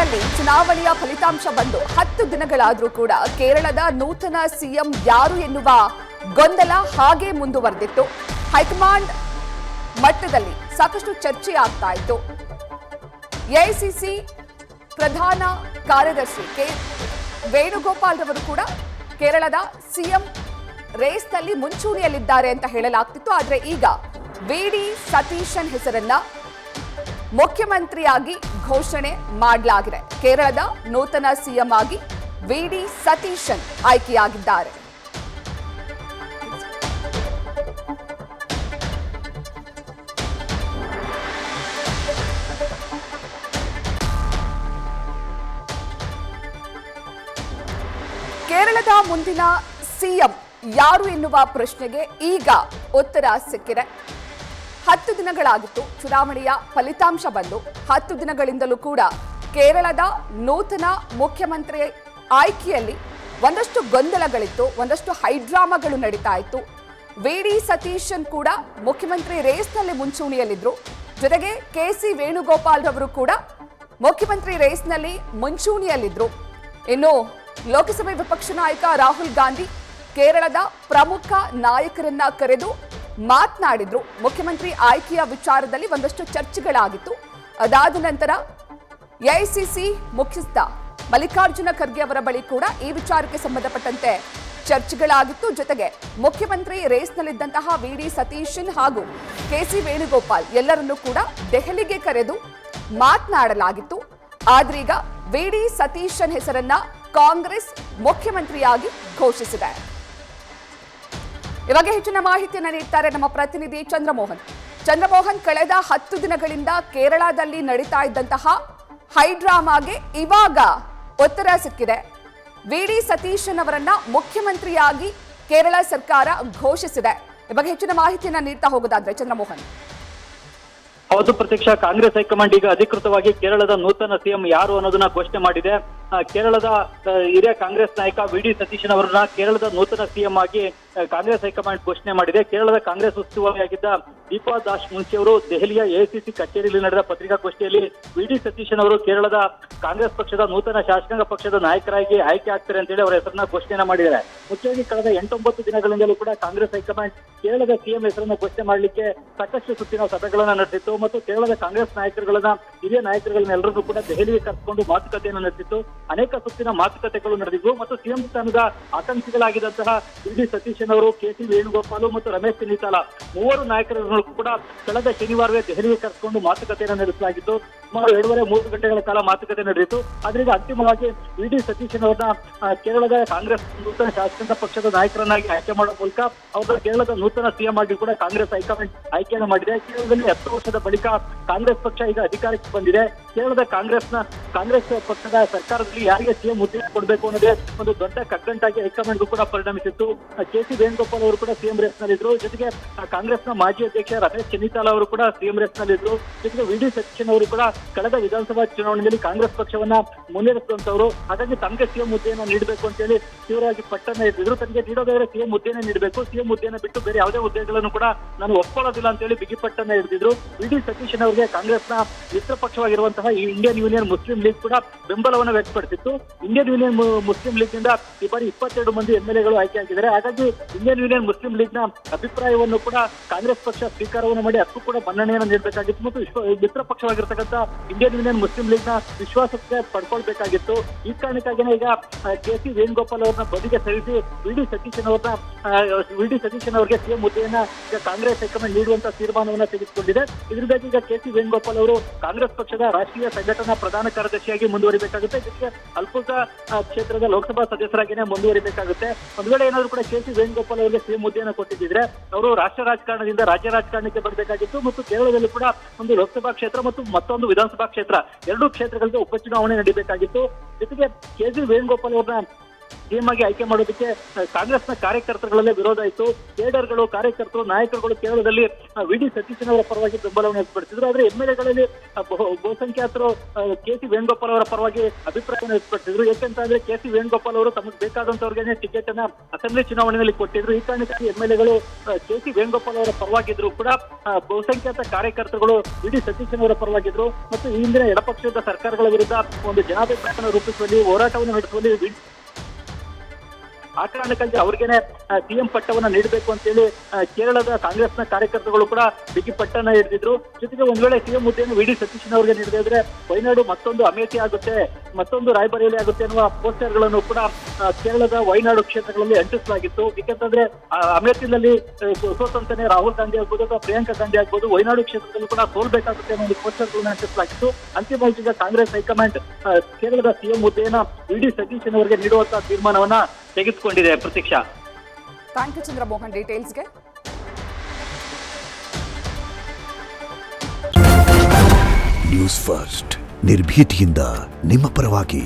ಕೇರಳದಲ್ಲಿ ಚುನಾವಣೆಯ ಫಲಿತಾಂಶ ಬಂದು 10 ದಿನಗಳಾದರೂ ಕೂಡ ಕೇರಳದ ನೂತನ ಸಿಎಂ ಯಾರು ಎನ್ನುವ ಗೊಂದಲ ಹಾಗೆ ಮುಂದುವರೆದಿತ್ತು. ಹೈಕಮಾಂಡ್ ಮಟ್ಟದಲ್ಲಿ ಸಾಕಷ್ಟು ಚರ್ಚೆ ಆಗ್ತಾ ಇತ್ತು. ಎಐಸಿಸಿ ಪ್ರಧಾನ ಕಾರ್ಯದರ್ಶಿ ಕೆ ವೇಣುಗೋಪಾಲ್ ರವರು ಕೂಡ ಕೇರಳದ ಸಿಎಂ ರೇಸ್ನಲ್ಲಿ ಮುಂಚೂಣಿಯಲ್ಲಿದ್ದಾರೆ ಅಂತ ಹೇಳಲಾಗ್ತಿತ್ತು. ಆದರೆ ಈಗ ವಿ.ಡಿ. ಸತೀಶನ್ ಹೆಸರನ್ನ ಮುಖ್ಯಮಂತ್ರಿಯಾಗಿ ಘೋಷಣೆ ಮಾಡಲಾಗಿದೆ. ಕೇರಳದ ನೂತನ ಸಿಎಂ ಆಗಿ ವಿ.ಡಿ. ಸತೀಶನ್ ಆಯ್ಕೆಯಾಗಿದ್ದಾರೆ. ಕೇರಳದ ಮುಂದಿನ ಸಿಎಂ ಯಾರು ಎನ್ನುವ ಪ್ರಶ್ನೆಗೆ ಈಗ ಉತ್ತರ ಸಿಕ್ಕಿದೆ. 10 ದಿನಗಳಾಗಿತ್ತು ಚುನಾವಣೆಯ ಫಲಿತಾಂಶ ಬಂದು. 10 ದಿನಗಳಿಂದಲೂ ಕೂಡ ಕೇರಳದ ನೂತನ ಮುಖ್ಯಮಂತ್ರಿ ಆಯ್ಕೆಯಲ್ಲಿ ಒಂದಷ್ಟು ಗೊಂದಲಗಳಿತ್ತು, ಒಂದಷ್ಟು ಹೈಡ್ರಾಮಾಗಳು ನಡೀತಾ ಇತ್ತು. ವಿ.ಡಿ. ಸತೀಶನ್ ಕೂಡ ಮುಖ್ಯಮಂತ್ರಿ ರೇಸ್ನಲ್ಲಿ ಮುಂಚೂಣಿಯಲ್ಲಿದ್ರು. ಜೊತೆಗೆ ಕೆ.ಸಿ. ವೇಣುಗೋಪಾಲ್ ರವರು ಕೂಡ ಮುಖ್ಯಮಂತ್ರಿ ರೇಸ್ನಲ್ಲಿ ಮುಂಚೂಣಿಯಲ್ಲಿದ್ರು. ಇನ್ನು ಲೋಕಸಭೆ ವಿಪಕ್ಷ ನಾಯಕ ರಾಹುಲ್ ಗಾಂಧಿ ಕೇರಳದ ಪ್ರಮುಖ ನಾಯಕರನ್ನ ಕರೆದು ಮಾತನಾಡಿದ್ರು. ಮುಖ್ಯಮಂತ್ರಿ ಆಯ್ಕೆಯ ವಿಚಾರದಲ್ಲಿ ಒಂದಷ್ಟು ಚರ್ಚೆಗಳಾಗಿತ್ತು. ಅದಾದ ನಂತರ ಎಐಸಿಸಿ ಮುಖ್ಯಸ್ಥ ಮಲ್ಲಿಕಾರ್ಜುನ ಖರ್ಗೆ ಅವರ ಬಳಿ ಕೂಡ ಈ ವಿಚಾರಕ್ಕೆ ಸಂಬಂಧಪಟ್ಟಂತೆ ಚರ್ಚೆಗಳಾಗಿತ್ತು. ಜೊತೆಗೆ ಮುಖ್ಯಮಂತ್ರಿ ರೇಸ್ನಲ್ಲಿದ್ದಂತಹ ವಿ.ಡಿ. ಸತೀಶನ್ ಹಾಗೂ ಕೆ.ಸಿ. ವೇಣುಗೋಪಾಲ್ ಎಲ್ಲರನ್ನೂ ಕೂಡ ದೆಹಲಿಗೆ ಕರೆದು ಮಾತನಾಡಲಾಗಿತ್ತು. ಆದ್ರೀಗ ವಿ.ಡಿ. ಸತೀಶನ್ ಹೆಸರನ್ನ ಕಾಂಗ್ರೆಸ್ ಮುಖ್ಯಮಂತ್ರಿಯಾಗಿ ಘೋಷಿಸಿದೆ. ಇವಾಗ ಹೆಚ್ಚಿನ ಮಾಹಿತಿಯನ್ನು ನೀಡ್ತಾರೆ ನಮ್ಮ ಪ್ರತಿನಿಧಿ ಚಂದ್ರಮೋಹನ್. ಕಳೆದ 10 ದಿನಗಳಿಂದ ಕೇರಳದಲ್ಲಿ ನಡೀತಾ ಇದ್ದಂತಹ ಹೈಡ್ರಾಮಾಗೆ ಇವಾಗ ಉತ್ತರ ಸಿಕ್ಕಿದೆ. ವಿ.ಡಿ. ಸತೀಶನ್ ಅವರನ್ನ ಮುಖ್ಯಮಂತ್ರಿಯಾಗಿ ಕೇರಳ ಸರ್ಕಾರ ಘೋಷಿಸಿದೆ. ಇವಾಗ ಹೆಚ್ಚಿನ ಮಾಹಿತಿಯನ್ನ ನೀಡ್ತಾ ಹೋಗೋದಾದ್ರೆ ಚಂದ್ರಮೋಹನ್. ಹೌದು ಪ್ರತೀಕ್ಷಾ, ಕಾಂಗ್ರೆಸ್ ಹೈಕಮಾಂಡ್ ಈಗ ಅಧಿಕೃತವಾಗಿ ಕೇರಳದ ನೂತನ ಸಿಎಂ ಯಾರು ಅನ್ನೋದನ್ನ ಘೋಷಣೆ ಮಾಡಿದೆ. ಕೇರಳದ ಹಿರಿಯ ಕಾಂಗ್ರೆಸ್ ನಾಯಕ ವಿ.ಡಿ. ಸತೀಶನ್ ಅವರನ್ನ ಕೇರಳದ ನೂತನ ಸಿಎಂ ಆಗಿ ಕಾಂಗ್ರೆಸ್ ಹೈಕಮಾಂಡ್ ಘೋಷಣೆ ಮಾಡಿದೆ. ಕೇರಳದ ಕಾಂಗ್ರೆಸ್ ಉಸ್ತುವಾರಿಯಾಗಿದ್ದ ದೀಪಾ ದಾಸ್ ಮುನ್ಷಿ ಅವರು ದೆಹಲಿಯ ಎಐಸಿಸಿ ಕಚೇರಿಯಲ್ಲಿ ನಡೆದ ಪತ್ರಿಕಾಗೋಷ್ಠಿಯಲ್ಲಿ ವಿ.ಡಿ. ಸತೀಶನ್ ಅವರು ಕೇರಳದ ಕಾಂಗ್ರೆಸ್ ಪಕ್ಷದ ನೂತನ ಶಾಸಕಾಂಗ ಪಕ್ಷದ ನಾಯಕರಾಗಿ ಆಯ್ಕೆ ಆಗ್ತಾರೆ ಅಂತೇಳಿ ಅವರ ಹೆಸರನ್ನ ಘೋಷಣೆ ಮಾಡಿದ್ದಾರೆ. ಮುಖ್ಯವಾಗಿ ಕಳೆದ 8-9 ದಿನಗಳಿಂದಲೂ ಕೂಡ ಕಾಂಗ್ರೆಸ್ ಹೈಕಮಾಂಡ್ ಕೇರಳದ ಸಿಎಂ ಹೆಸರನ್ನು ಘೋಷಣೆ ಮಾಡಲಿಕ್ಕೆ ಸಾಕಷ್ಟು ಸುತ್ತಿನ ಸಭೆಗಳನ್ನ ನಡೆಸಿತ್ತು ಮತ್ತು ಕೇರಳದ ಕಾಂಗ್ರೆಸ್ ನಾಯಕರುಗಳನ್ನ ಹಿರಿಯ ನಾಯಕರುಗಳನ್ನೆಲ್ಲರನ್ನೂ ಕೂಡ ದೆಹಲಿಗೆ ಕರೆದುಕೊಂಡು ಮಾತುಕತೆಯನ್ನು ನಡೆಸಿತ್ತು. ಅನೇಕ ಸುತ್ತಿನ ಮಾತುಕತೆಗಳು ನಡೆದಿದ್ವು ಮತ್ತು ಸಿಎಂ ಸ್ಥಾನದ ಆಕಾಂಕ್ಷಿಗಳಾಗಿದ್ದಂತಹ ವಿ.ಡಿ. ಸತೀಶನ್ ಅವರು, ಕೆ.ಸಿ. ವೇಣುಗೋಪಾಲ್ ಮತ್ತು ರಮೇಶ್ ಚೆನ್ನಿತಾಲ ಮೂವರು ನಾಯಕರನ್ನು ಕೂಡ ಕಳೆದ ಶನಿವಾರವೇ ದೆಹಲಿಗೆ ಕರೆದುಕೊಂಡು ಮಾತುಕತೆಯನ್ನು ನಡೆಸಲಾಗಿತ್ತು. ಸುಮಾರು 2.5-3 ಗಂಟೆಗಳ ಕಾಲ ಮಾತುಕತೆ ನಡೆದಿತ್ತು. ಆದ್ರೀಗ ಅಂತಿಮವಾಗಿ ವಿ.ಡಿ. ಸತೀಶನ್ ಅವರನ್ನ ಕೇರಳದ ಕಾಂಗ್ರೆಸ್ ನೂತನ ಶಾಸಕಾಂಗ ಪಕ್ಷದ ನಾಯಕರನ್ನಾಗಿ ಆಯ್ಕೆ ಮಾಡುವ ಮೂಲಕ ಅವರ ಕೇರಳದ ನೂತನ ಸಿಎಂ ಆಗಿ ಕೂಡ ಕಾಂಗ್ರೆಸ್ ಹೈಕಮಾಂಡ್ ಆಯ್ಕೆಯನ್ನು ಮಾಡಿದೆ. ಕೇರಳದಲ್ಲಿ 10 ವರ್ಷದ ಬಳಿಕ ಕಾಂಗ್ರೆಸ್ ಪಕ್ಷ ಈಗ ಅಧಿಕಾರಕ್ಕೆ ಬಂದಿದೆ. ಕೇರಳದ ಕಾಂಗ್ರೆಸ್ ಪಕ್ಷದ ಸರ್ಕಾರದಲ್ಲಿ ಯಾರಿಗೆ ಸಿಎಂ ಹುದ್ದೆ ಕೊಡಬೇಕು ಅನ್ನೋದೇ ಒಂದು ದೊಡ್ಡ ಕಗ್ಗಂಟಾಗಿ ಹೈಕಮಾಂಡ್ಗೂ ಕೂಡ ಪರಿಣಮಿಸಿತ್ತು. ಕೆ.ಸಿ. ವೇಣುಗೋಪಾಲ್ ಅವರು ಕೂಡ ಸಿಎಂ ರೇಸ್ ನಲ್ಲಿದ್ರು. ಜೊತೆಗೆ ಕಾಂಗ್ರೆಸ್ನ ಮಾಜಿ ಅಧ್ಯಕ್ಷ ರಮೇಶ್ ಚೆನ್ನಿತಾಲ ಅವರು ಕೂಡ ಸಿಎಂ ರೇಸ್ ನಲ್ಲಿದ್ರು. ಜೊತೆಗೆ ವಿ.ಡಿ. ಸತೀಶನ್ ಅವರು ಕೂಡ ಕಳೆದ ವಿಧಾನಸಭಾ ಚುನಾವಣೆಯಲ್ಲಿ ಕಾಂಗ್ರೆಸ್ ಪಕ್ಷವನ್ನ ಮುನ್ನಡೆಸುವಂತವರು. ಹಾಗಾಗಿ ತಮಗೆ ಸಿಎಂ ಹುದ್ದೆಯನ್ನು ನೀಡಬೇಕು ಅಂತ ಹೇಳಿ ತೀವ್ರವಾಗಿ ಪಟ್ಟನ್ನ ಎತ್ತಿದ್ರು. ತನಗೆ ನೀಡೋದಾದ್ರೆ ಸಿಎಂ ಹುದ್ದೆಯನ್ನು ನೀಡಬೇಕು, ಸಿಎಂ ಹುದ್ದೆಯನ್ನು ಬಿಟ್ಟು ಬೇರೆ ಯಾವುದೇ ಹುದ್ದೆಗಳನ್ನು ಕೂಡ ನಾನು ಒಪ್ಕೊಳ್ಳೋದಿಲ್ಲ ಅಂತ ಹೇಳಿ ಬಿಗಿಪಟ್ಟನ್ನ ಹಿಡಿದಿದ್ರು. ವಿ.ಡಿ. ಸತೀಶನ್ ಅವರಿಗೆ ಕಾಂಗ್ರೆಸ್ನ ಮಿತ್ರ ಪಕ್ಷವಾಗಿರುವಂತಹ ಈ ಇಂಡಿಯನ್ ಯೂನಿಯನ್ ಮುಸ್ಲಿಂ ಲೀಗ್ ಕೂಡ ಬೆಂಬಲವನ್ನು ವ್ಯಕ್ತಪಡಿಸಿತ್ತು. ಇಂಡಿಯನ್ ಯೂನಿಯನ್ ಮುಸ್ಲಿಂ ಲೀಗ್ ನಿಂದ ಈ ಬಾರಿ 22 ಮಂದಿ ಎಂಎಲ್ಎಗಳು ಆಯ್ಕೆಯಾಗಿದ್ದಾರೆ. ಹಾಗಾಗಿ ಇಂಡಿಯನ್ ಯೂನಿಯನ್ ಮುಸ್ಲಿಂ ಲೀಗ್ ನ ಅಭಿಪ್ರಾಯವನ್ನು ಕೂಡ ಕಾಂಗ್ರೆಸ್ ಪಕ್ಷ ಸ್ವೀಕಾರವನ್ನು ಮಾಡಿ ಅದಕ್ಕೂ ಕೂಡ ಮನ್ನಣೆಯನ್ನು ನೀಡಬೇಕಾಗಿತ್ತು ಮತ್ತು ಮಿತ್ರ ಪಕ್ಷವಾಗಿರ್ತಕ್ಕಂಥ ಇಂಡಿಯನ್ ಯೂನಿಯನ್ ಮುಸ್ಲಿಂ ಲೀಗ್ ನ ವಿಶ್ವಾಸಕ್ಕೆ ಪಡ್ಕೊಳ್ಬೇಕಾಗಿತ್ತು. ಈ ಕಾರಣಕ್ಕಾಗಿಯೇ ಈಗ ಕೆ.ಸಿ. ವೇಣುಗೋಪಾಲ್ ಅವರನ್ನ ಬದಿಗೆ ಸರಿಸಿ ವಿ.ಡಿ. ಸತೀಶನ್ ಅವರಿಗೆ ಸಿಎಂ ಹುದ್ದೆಯನ್ನ ಈಗ ಕಾಂಗ್ರೆಸ್ ಹೈಕಮಾಂಡ್ ನೀಡುವಂತ ತೀರ್ಮಾನವನ್ನ ತೆಗೆದುಕೊಂಡಿದೆ. ಇದರಿಂದಾಗಿ ಈಗ ಕೆ.ಸಿ. ವೇಣುಗೋಪಾಲ್ ಅವರು ಕಾಂಗ್ರೆಸ್ ಪಕ್ಷದ ರಾಷ್ಟ್ರೀಯ ಸಂಘಟನಾ ಪ್ರಧಾನ ಕಾರ್ಯದರ್ಶಿಯಾಗಿ ಮುಂದುವರಿಬೇಕಾಗುತ್ತೆ. ಇದಕ್ಕೆ ಅಲ್ಪುಜ ಕ್ಷೇತ್ರದ ಲೋಕಸಭಾ ಸದಸ್ಯರಾಗಿಯೇ ಮುಂದುವರಿಬೇಕಾಗುತ್ತೆ. ಒಂದು ವೇಳೆ ಏನಾದ್ರು ಕೂಡ ಕೆ.ಸಿ. ವೇಣುಗೋಪಾಲ್ ಅವರಿಗೆ ಸಿಎಂ ಹುದ್ದೆಯನ್ನು ಕೊಟ್ಟಿದ್ದರೆ ಅವರು ರಾಷ್ಟ್ರ ರಾಜಕಾರಣದಿಂದ ರಾಜ್ಯ ರಾಜಕಾರಣಕ್ಕೆ ಬರಬೇಕಾಗಿತ್ತು ಮತ್ತು ಕೇರಳದಲ್ಲಿ ಕೂಡ ಒಂದು ಲೋಕಸಭಾ ಕ್ಷೇತ್ರ ಮತ್ತು ಮತ್ತೊಂದು ವಿಧಾನಸಭಾ ಕ್ಷೇತ್ರ, 2 ಕ್ಷೇತ್ರಗಳಿಗೆ ಉಪಚುನಾವಣೆ ನಡೀಬೇಕಾಗಿತ್ತು. ಜೊತೆಗೆ ಕೆ.ಸಿ. ವೇಣುಗೋಪಾಲ್ ಅವರನ್ನ ಸಿಎಂ ಆಗಿ ಆಯ್ಕೆ ಮಾಡೋದಕ್ಕೆ ಕಾಂಗ್ರೆಸ್ನ ಕಾರ್ಯಕರ್ತರುಗಳಲ್ಲೇ ವಿರೋಧ ಇತ್ತು. ಕೇಡರ್ಗಳು, ಕಾರ್ಯಕರ್ತರು, ನಾಯಕರುಗಳು ಕೇರಳದಲ್ಲಿ ವಿ ಡಿ ಸತೀಶನ್ ಅವರ ಪರವಾಗಿ ಬೆಂಬಲವನ್ನು ವ್ಯಕ್ತಪಡಿಸಿದ್ರು. ಆದ್ರೆ ಎಂಎಲ್ಎಗಳಲ್ಲಿ ಬಹುಸಂಖ್ಯಾತರು ಕೆ.ಸಿ. ವೇಣುಗೋಪಾಲ್ ಅವರ ಪರವಾಗಿ ಅಭಿಪ್ರಾಯವನ್ನು ವ್ಯಕ್ತಪಡಿಸಿದ್ರು. ಯಾಕೆಂತಂದ್ರೆ ಕೆ.ಸಿ. ವೇಣುಗೋಪಾಲ್ ಅವರು ತಮಗೆ ಬೇಕಾದಂತವ್ರಿಗೆ ಟಿಕೆಟ್ ಅನ್ನ ಅಸೆಂಬ್ಲಿ ಚುನಾವಣೆಯಲ್ಲಿ ಕೊಟ್ಟಿದ್ರು. ಈ ಕಾರಣಕ್ಕಾಗಿ ಎಂಎಲ್ಎಗಳು ಕೆ.ಸಿ. ವೇಣುಗೋಪಾಲ್ ಅವರ ಪರವಾಗಿದ್ರು ಕೂಡ ಬಹುಸಂಖ್ಯಾತ ಕಾರ್ಯಕರ್ತರುಗಳು ವಿ ಡಿ ಸತೀಶನ್ ಅವರ ಪರವಾಗಿದ್ರು. ಮತ್ತು ಈ ಹಿಂದಿನ ಎಡಪಕ್ಷದ ಸರ್ಕಾರಗಳ ವಿರುದ್ಧ ಒಂದು ಜನಾಭಿಪ್ರಾಯವನ್ನು ರೂಪಿಸುವಲ್ಲಿ, ಹೋರಾಟವನ್ನು ನಡೆಸುವಲ್ಲಿ ಆ ಕಾರಣಕ್ಕಾಗಿ ಅವ್ರಿಗೇನೆ ಸಿಎಂ ಪಟ್ಟವನ್ನ ನೀಡಬೇಕು ಅಂತೇಳಿ ಕೇರಳದ ಕಾಂಗ್ರೆಸ್ನ ಕಾರ್ಯಕರ್ತರುಗಳು ಕೂಡ ಬಿಗಿ ಪಟ್ಟನ್ನ ಹಿಡಿದಿದ್ರು. ಜೊತೆಗೆ ಒಂದ್ ವೇಳೆ ಸಿಎಂ ಹುದ್ದೆಯನ್ನು ವಿ ಡಿ ಸತೀಶನ್ ಅವರಿಗೆ ನೀಡದೇ ಇದ್ರೆ ವಯನಾಡು ಮತ್ತೊಂದು ಅಮೇಥಿ ಆಗುತ್ತೆ, ಮತ್ತೊಂದು ರಾಯಬರೇಲಿ ಆಗುತ್ತೆ ಅನ್ನುವ ಪೋಸ್ಟರ್ ಗಳನ್ನು ಕೂಡ ಕೇರಳದ ವಯನಾಡು ಕ್ಷೇತ್ರಗಳಲ್ಲಿ ಅಂಟಿಸಲಾಗಿತ್ತು. ಯಾಕೆಂತಂದ್ರೆ ಅಮೇಥಿನಲ್ಲಿ ಸೋತಂತಾನೆ ರಾಹುಲ್ ಗಾಂಧಿ ಆಗ್ಬೋದು ಅಥವಾ ಪ್ರಿಯಾಂಕಾ ಗಾಂಧಿ ಆಗ್ಬೋದು, ವಯನಾಡು ಕ್ಷೇತ್ರದಲ್ಲೂ ಕೂಡ ಸೋಲ್ಬೇಕಾಗುತ್ತೆ ಅನ್ನೋ ಒಂದು ಪೋಸ್ಟರ್ ಗಳನ್ನು ಅಂಟಿಸಲಾಗಿತ್ತು. ಅಂತಿಮವಾಗಿ ಈಗ ಕಾಂಗ್ರೆಸ್ ಹೈಕಮಾಂಡ್ ಕೇರಳದ ಸಿಎಂ ಹುದ್ದೆಯನ್ನ ವಿ ಡಿ ಸತೀಶನ್ ಅವರಿಗೆ ನೀಡುವಂತಹ ತೀರ್ಮಾನವನ್ನ ತೆಗೆದುಕೊಂಡಿದೆ. ಪ್ರತೀಕ್ಷಾ, ಥ್ಯಾಂಕ್ ಯು ಚಂದ್ರಮೋಹನ್ ಡೀಟೇಲ್ಸ್ಗೆ. ನ್ಯೂಸ್ ಫಸ್ಟ್ ನಿರ್ಭೀತಿಯಿಂದ ನಿಮ್ಮ ಪರವಾಗಿ.